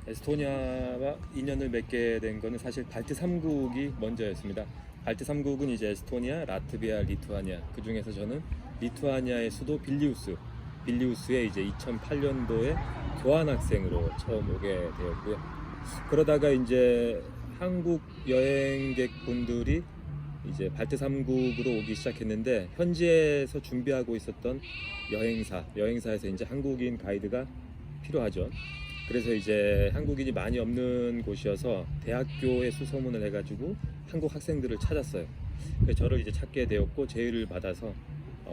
에스토니아와 인연을 맺게 된 거는 사실 발트 3국이 먼저였습니다. 발트 3국은 이제 에스토니아, 라트비아, 리투아니아. 그 중에서 저는 리투아니아의 수도 빌리우스에 이제 2008년도에 교환학생으로 처음 오게 되었고요. 그러다가 이제 한국 여행객분들이 이제 발트 3국으로 오기 시작했는데, 현지에서 준비하고 있었던 여행사에서 이제 한국인 가이드가 필요하죠. 그래서 이제 한국인이 많이 없는 곳이어서 대학교에 수소문을 해가지고 한국 학생들을 찾았어요. 그래서 저를 이제 찾게 되었고, 제의를 받아서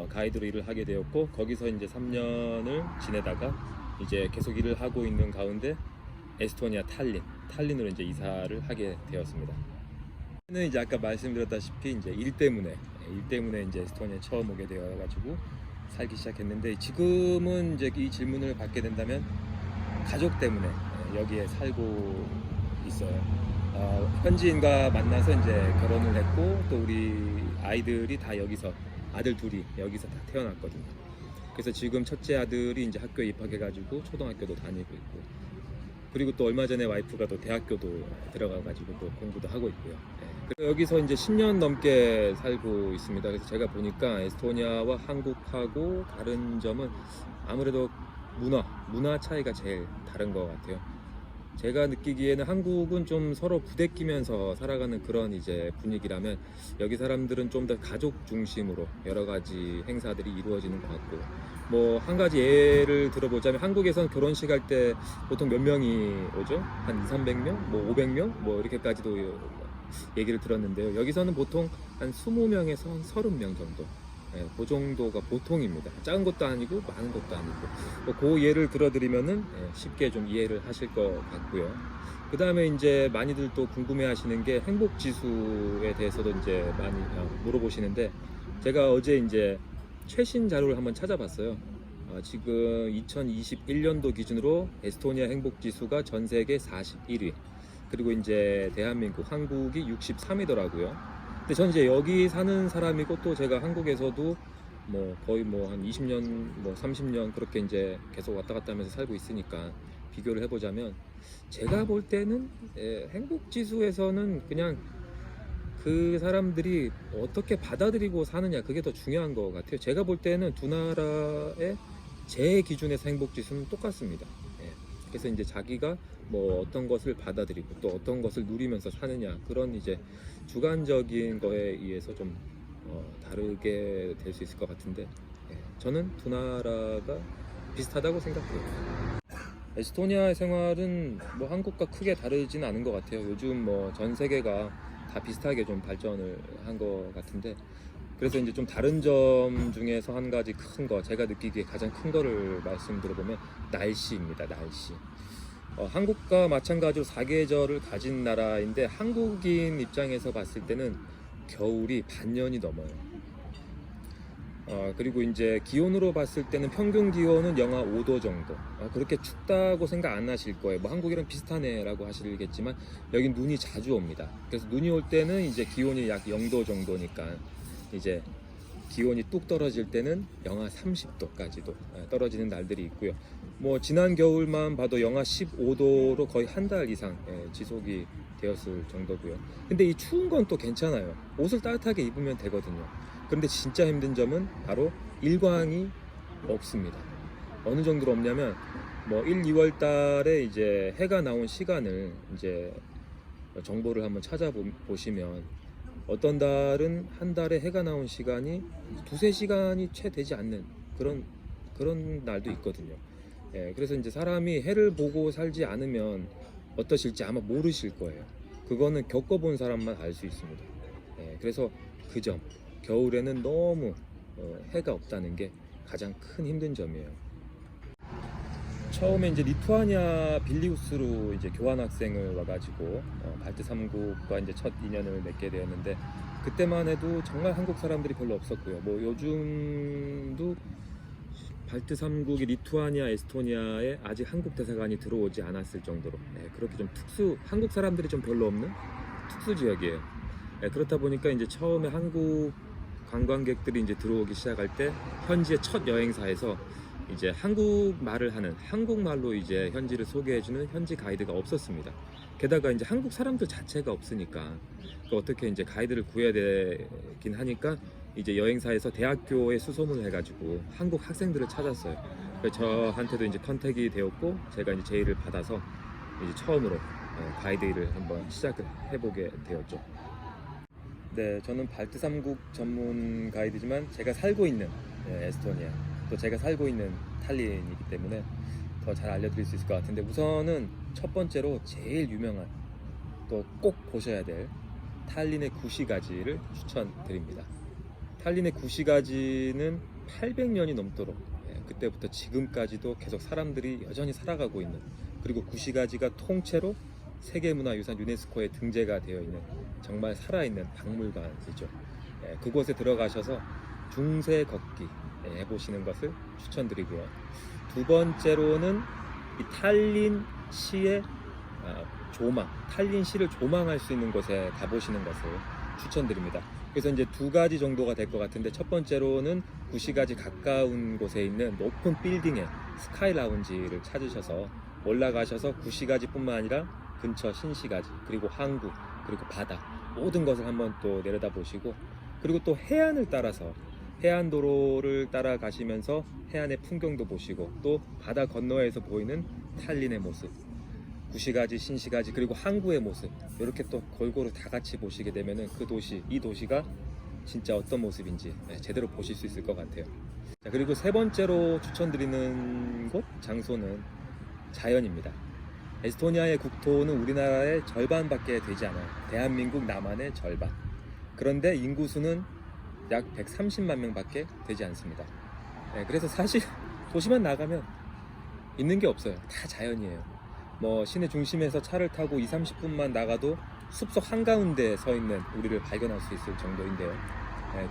가이드로 일을 하게 되었고, 거기서 이제 3년을 지내다가 이제 계속 일을 하고 있는 가운데 에스토니아 탈린으로 이제 이사를 하게 되었습니다. 는 이제 아까 말씀드렸다시피 이제 일 때문에 이제 에스토니아에 처음 오게 되어가지고 살기 시작했는데, 지금은 이제 이 질문을 받게 된다면 가족 때문에 여기에 살고 있어요. 현지인과 만나서 이제 결혼을 했고, 또 우리 아이들이 다 여기서, 아들 둘이 여기서 다 태어났거든요. 그래서 지금 첫째 아들이 이제 학교에 입학해가지고 초등학교도 다니고 있고, 그리고 또 얼마 전에 와이프가 또 대학교도 들어가가지고 또 공부도 하고 있고요. 그래서 여기서 이제 10년 넘게 살고 있습니다. 그래서 제가 보니까 에스토니아와 한국하고 다른 점은 아무래도 문화 차이가 제일 다른 것 같아요. 제가 느끼기에는 한국은 좀 서로 부대끼면서 살아가는 그런 이제 분위기라면, 여기 사람들은 좀 더 가족 중심으로 여러 가지 행사들이 이루어지는 것 같고, 뭐 한 가지 예를 들어보자면, 한국에선 결혼식 할 때 보통 몇 명이 오죠? 한 200~300명? 뭐 500명? 뭐 이렇게까지도 얘기를 들었는데요. 여기서는 보통 한 20명에서 한 30명 정도. 그 정도가 보통입니다. 작은 것도 아니고 많은 것도 아니고. 그 예를 들어드리면은 쉽게 좀 이해를 하실 것 같고요. 그 다음에 이제 많이들 또 궁금해 하시는 게 행복 지수에 대해서도 이제 많이 물어보시는데, 제가 어제 이제 최신 자료를 한번 찾아봤어요. 지금 2021년도 기준으로 에스토니아 행복 지수가 전 세계 41위. 그리고 이제 대한민국, 한국이 63위더라고요. 근데 전 이제 여기 사는 사람이고, 또 제가 한국에서도 뭐 거의 뭐 한 20년, 뭐 30년 그렇게 이제 계속 왔다 갔다 하면서 살고 있으니까 비교를 해보자면, 제가 볼 때는 행복 지수에서는 그냥 그 사람들이 어떻게 받아들이고 사느냐, 그게 더 중요한 것 같아요. 제가 볼 때는 두 나라의 제 기준에서 행복 지수는 똑같습니다. 그래서 이제 자기가 뭐 어떤 것을 받아들이고 또 어떤 것을 누리면서 사느냐, 그런 이제 주관적인 거에 의해서 좀 다르게 될 수 있을 것 같은데, 저는 두 나라가 비슷하다고 생각해요. 에스토니아의 생활은 뭐 한국과 크게 다르지는 않은 것 같아요. 요즘 뭐 전 세계가 다 비슷하게 좀 발전을 한 것 같은데, 그래서 이제 좀 다른 점 중에서 한 가지 큰 거, 제가 느끼기에 가장 큰 거를 말씀드려보면 날씨입니다. 날씨. 한국과 마찬가지로 사계절을 가진 나라인데, 한국인 입장에서 봤을 때는 겨울이 반년이 넘어요. 그리고 이제 기온으로 봤을 때는 평균 기온은 영하 5도 정도. 그렇게 춥다고 생각 안 하실 거예요. 뭐 한국이랑 비슷하네 라고 하시겠지만, 여긴 눈이 자주 옵니다. 그래서 눈이 올 때는 이제 기온이 약 0도 정도니까, 이제 기온이 뚝 떨어질 때는 영하 30도까지도 떨어지는 날들이 있고요. 뭐 지난 겨울만 봐도 영하 15도로 거의 한 달 이상 지속이 되었을 정도고요. 근데 이 추운 건 또 괜찮아요. 옷을 따뜻하게 입으면 되거든요. 그런데 진짜 힘든 점은 바로 일광이 없습니다. 어느 정도로 없냐면, 뭐 1, 2월 달에 이제 해가 나온 시간을 이제 정보를 한번 찾아보시면, 어떤 달은 한 달에 해가 나온 시간이 2~3시간이 채 되지 않는 그런 날도 있거든요. 그래서 이제 사람이 해를 보고 살지 않으면 어떠실지 아마 모르실 거예요. 그거는 겪어본 사람만 알 수 있습니다. 그래서 그 점, 겨울에는 너무 해가 없다는 게 가장 큰 힘든 점이에요. 처음에 이제 리투아니아 빌리우스로 이제 교환학생을 와가지고 발트 3국과 이제 첫 인연을 맺게 되었는데, 그때만 해도 정말 한국 사람들이 별로 없었고요. 뭐 요즘도 발트 3국이 리투아니아, 에스토니아에 아직 한국 대사관이 들어오지 않았을 정도로 그렇게 좀 한국 사람들이 좀 별로 없는 특수 지역이에요. 그렇다 보니까 이제 처음에 한국 관광객들이 이제 들어오기 시작할 때, 현지의 첫 여행사에서 이제 한국말을 하는 한국말로 이제 현지를 소개해주는 현지 가이드가 없었습니다. 게다가 이제 한국 사람들 자체가 없으니까 또 어떻게 이제 가이드를 구해야 되긴 하니까 이제 여행사에서 대학교에 수소문을 해가지고 한국 학생들을 찾았어요. 그래서 저한테도 이제 컨택이 되었고 제가 이제 제의를 받아서 이제 처음으로 가이드 일을 한번 시작을 해보게 되었죠. 네, 저는 발트 3국 전문 가이드지만 제가 살고 있는 에스토니아, 또 제가 살고 있는 탈린이기 때문에 더 잘 알려드릴 수 있을 것 같은데, 우선은 첫 번째로 제일 유명한 또 꼭 보셔야 될 탈린의 구시가지를 추천드립니다. 탈린의 구시가지는 800년이 넘도록 그때부터 지금까지도 계속 사람들이 여전히 살아가고 있는, 그리고 구시가지가 통째로 세계문화유산 유네스코에 등재가 되어 있는 정말 살아있는 박물관이죠. 그곳에 들어가셔서 중세 걷기 해보시는 것을 추천드리고요. 두 번째로는 이 탈린시의 조망, 탈린시를 조망할 수 있는 곳에 가보시는 것을 추천드립니다. 그래서 이제 두 가지 정도가 될 것 같은데, 첫 번째로는 구시가지 가까운 곳에 있는 높은 빌딩의 스카이 라운지를 찾으셔서 올라가셔서 구시가지뿐만 아니라 근처 신시가지, 그리고 항구, 그리고 바다, 모든 것을 한번 또 내려다 보시고, 그리고 또 해안을 따라서 해안도로를 따라가시면서 해안의 풍경도 보시고, 또 바다 건너에서 보이는 탈린의 모습, 구시가지, 신시가지, 그리고 항구의 모습, 이렇게 또 골고루 다 같이 보시게 되면은 그 도시, 이 도시가 진짜 어떤 모습인지 제대로 보실 수 있을 것 같아요. 자, 그리고 세 번째로 추천드리는 곳, 장소는 자연입니다. 에스토니아의 국토는 우리나라의 절반밖에 되지 않아요. 대한민국 남한의 절반. 그런데 인구수는 약 130만 명밖에 되지 않습니다. 그래서 사실 도시만 나가면 있는 게 없어요. 다 자연이에요. 뭐 시내 중심에서 차를 타고 20-30분만 나가도 숲속 한가운데 서 있는 우리를 발견할 수 있을 정도인데요.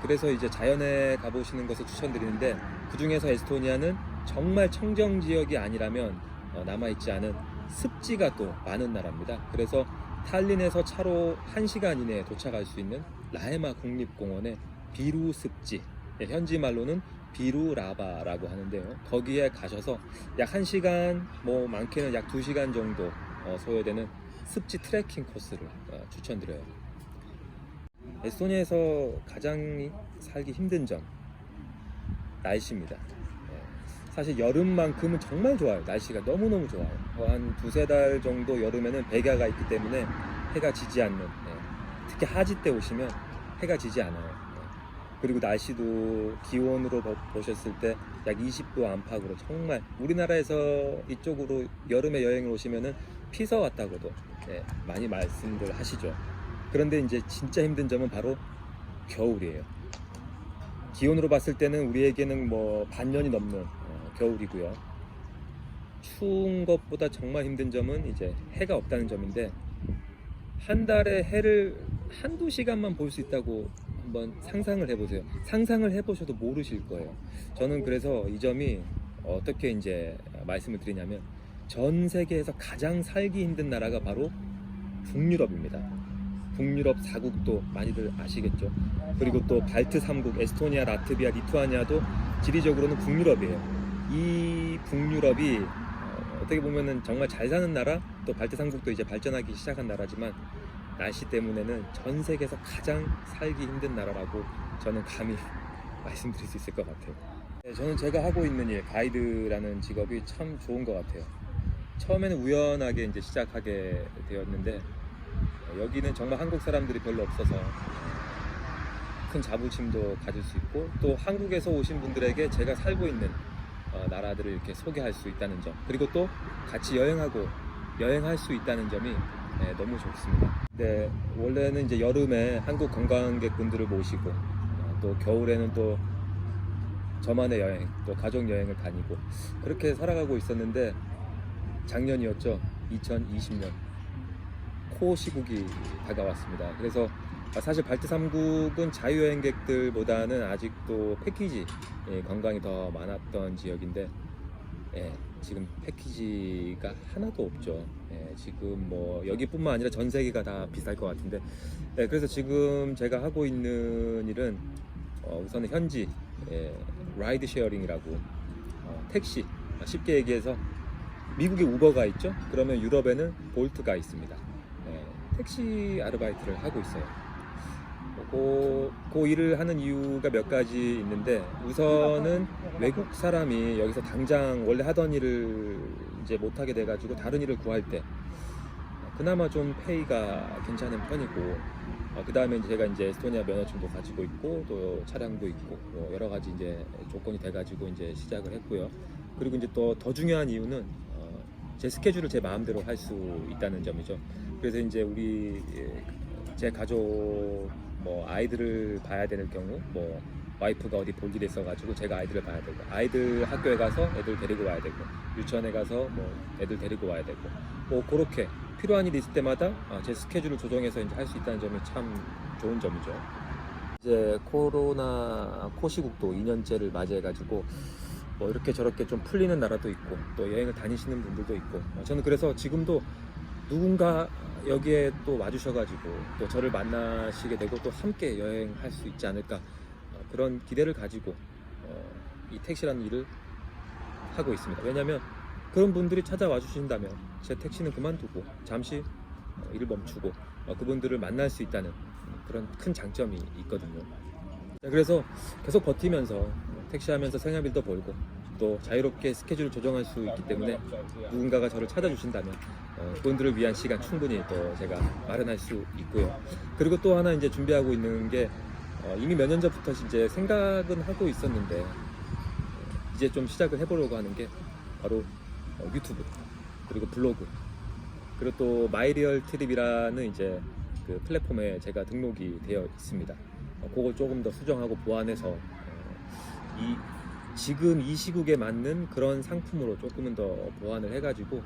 그래서 이제 자연에 가보시는 것을 추천드리는데, 그 중에서 에스토니아는 정말 청정 지역이 아니라면 남아있지 않은 습지가 또 많은 나라입니다. 그래서 탈린에서 차로 1시간 이내에 도착할 수 있는 라헤마 국립공원의 비루 습지, 현지 말로는 비루라바라고 하는데요. 거기에 가셔서 약 1시간, 뭐 많게는 약 2시간 정도 소요되는 습지 트레킹 코스를 추천드려요. 에스토니아에서 가장 살기 힘든 점, 날씨입니다. 사실 여름만큼은 정말 좋아요. 날씨가 너무너무 좋아요. 한 2-3달 정도 여름에는 백야가 있기 때문에 해가 지지 않는, 특히 하지 때 오시면 해가 지지 않아요. 그리고 날씨도 기온으로 보셨을 때 약 20도 안팎으로, 정말 우리나라에서 이쪽으로 여름에 여행을 오시면은 피서 왔다고도 많이 말씀들 하시죠. 그런데 이제 진짜 힘든 점은 바로 겨울이에요. 기온으로 봤을 때는 우리에게는 뭐 반년이 넘는 겨울이고요. 추운 것보다 정말 힘든 점은 이제 해가 없다는 점인데, 한 달에 해를 1-2시간만 볼 수 있다고 한번 상상을 해보세요. 상상을 해보셔도 모르실 거예요. 저는 그래서 이 점이 어떻게 이제 말씀을 드리냐면, 전 세계에서 가장 살기 힘든 나라가 바로 북유럽입니다. 북유럽 4국도 많이들 아시겠죠. 그리고 또 발트 3국, 에스토니아, 라트비아, 리투아니아도 지리적으로는 북유럽이에요. 이 북유럽이 어떻게 보면은 정말 잘 사는 나라, 또 발트 3국도 이제 발전하기 시작한 나라지만, 날씨 때문에는 전 세계에서 가장 살기 힘든 나라라고 저는 감히 말씀드릴 수 있을 것 같아요. 저는 제가 하고 있는 일, 가이드라는 직업이 참 좋은 것 같아요. 처음에는 우연하게 이제 시작하게 되었는데, 여기는 정말 한국 사람들이 별로 없어서 큰 자부심도 가질 수 있고, 또 한국에서 오신 분들에게 제가 살고 있는 나라들을 이렇게 소개할 수 있다는 점, 그리고 또 같이 여행할 수 있다는 점이 너무 좋습니다. 네, 원래는 이제 여름에 한국 관광객분들을 모시고, 또 겨울에는 또 저만의 여행, 또 가족 여행을 다니고, 그렇게 살아가고 있었는데, 작년이었죠. 2020년 코 시국이 다가왔습니다. 그래서 사실 발트 3국은 자유여행객들보다는 아직도 패키지 관광이 더 많았던 지역인데, 지금 패키지가 하나도 없죠. 지금 뭐 여기뿐만 아니라 전 세계가 다 비쌀 것 같은데, 그래서 지금 제가 하고 있는 일은 우선은 현지 라이드 쉐어링이라고, 택시, 쉽게 얘기해서 미국에 우버가 있죠. 그러면 유럽에는 볼트가 있습니다. 택시 아르바이트를 하고 있어요. 그 일을 하는 이유가 몇 가지 있는데, 우선은 외국 사람이 여기서 당장 원래 하던 일을 이제 못하게 돼가지고 다른 일을 구할 때 그나마 좀 페이가 괜찮은 편이고, 그 다음에 제가 이제 에스토니아 면허증도 가지고 있고 또 차량도 있고 여러 가지 이제 조건이 돼가지고 이제 시작을 했고요. 그리고 이제 또 더 중요한 이유는 제 스케줄을 제 마음대로 할 수 있다는 점이죠. 그래서 이제 제 가족 아이들을 봐야 되는 경우, 와이프가 어디 볼 일이 있어가지고 제가 아이들을 봐야 되고, 아이들 학교에 가서 애들 데리고 와야 되고, 유치원에 가서 애들 데리고 와야 되고, 그렇게 필요한 일이 있을 때마다 제 스케줄을 조정해서 이제 할 수 있다는 점이 참 좋은 점이죠. 이제 코로나 코시국도 2년째를 맞이해가지고 이렇게 저렇게 좀 풀리는 나라도 있고 또 여행을 다니시는 분들도 있고, 저는 그래서 지금도 누군가 여기에 또 와주셔가지고 또 저를 만나시게 되고 또 함께 여행할 수 있지 않을까, 그런 기대를 가지고 이 택시라는 일을 하고 있습니다. 왜냐하면 그런 분들이 찾아와 주신다면 제 택시는 그만두고 잠시 일을 멈추고 그분들을 만날 수 있다는 그런 큰 장점이 있거든요. 그래서 계속 버티면서 택시하면서 생활비도 벌고 또 자유롭게 스케줄을 조정할 수 있기 때문에 누군가가 저를 찾아주신다면 그분들을 위한 시간 충분히 또 제가 마련할 수 있고요. 그리고 또 하나 이제 준비하고 있는 게, 이미 몇 년 전부터 이제 생각은 하고 있었는데 이제 좀 시작을 해보려고 하는 게 바로 유튜브, 그리고 블로그, 그리고 또 마이리얼 트립이라는 이제 그 플랫폼에 제가 등록이 되어 있습니다. 그걸 조금 더 수정하고 보완해서 지금 이 시국에 맞는 그런 상품으로 조금은 더 보완을 해가지고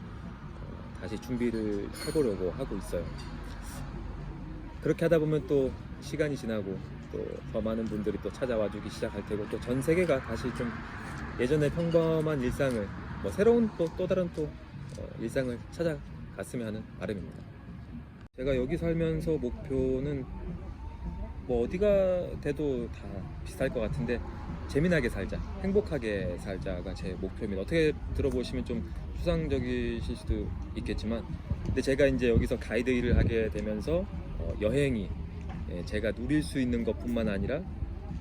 다시 준비를 해보려고 하고 있어요. 그렇게 하다 보면 또 시간이 지나고 또 더 많은 분들이 또 찾아와 주기 시작할 테고, 또 전 세계가 다시 좀 예전의 평범한 일상을, 새로운 또 다른 일상을 찾아갔으면 하는 바람입니다. 제가 여기 살면서 목표는 어디가 돼도 다 비슷할 것 같은데, 재미나게 살자, 행복하게 살자가 제 목표입니다. 어떻게 들어보시면 좀 추상적이실 수도 있겠지만, 근데 제가 이제 여기서 가이드 일을 하게 되면서 여행이 제가 누릴 수 있는 것뿐만 아니라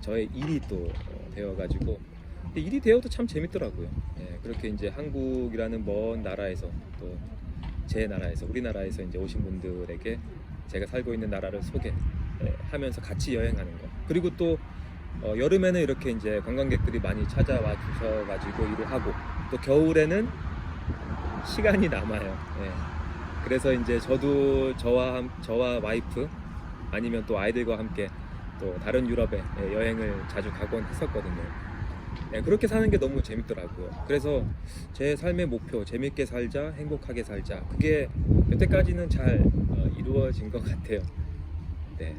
저의 일이 또 되어가지고, 근데 일이 되어도 참 재밌더라고요. 그렇게 이제 한국이라는 먼 나라에서, 또 제 나라에서, 우리나라에서 이제 오신 분들에게 제가 살고 있는 나라를 소개하면서 같이 여행하는 거, 그리고 또 여름에는 이렇게 이제 관광객들이 많이 찾아와 주셔가지고 일을 하고, 또 겨울에는 시간이 남아요. 그래서 이제 저도 저와 와이프 아니면 또 아이들과 함께 또 다른 유럽에 여행을 자주 가곤 했었거든요. 그렇게 사는 게 너무 재밌더라고요. 그래서 제 삶의 목표, 재밌게 살자, 행복하게 살자, 그게 여태까지는 잘 이루어진 것 같아요. 네.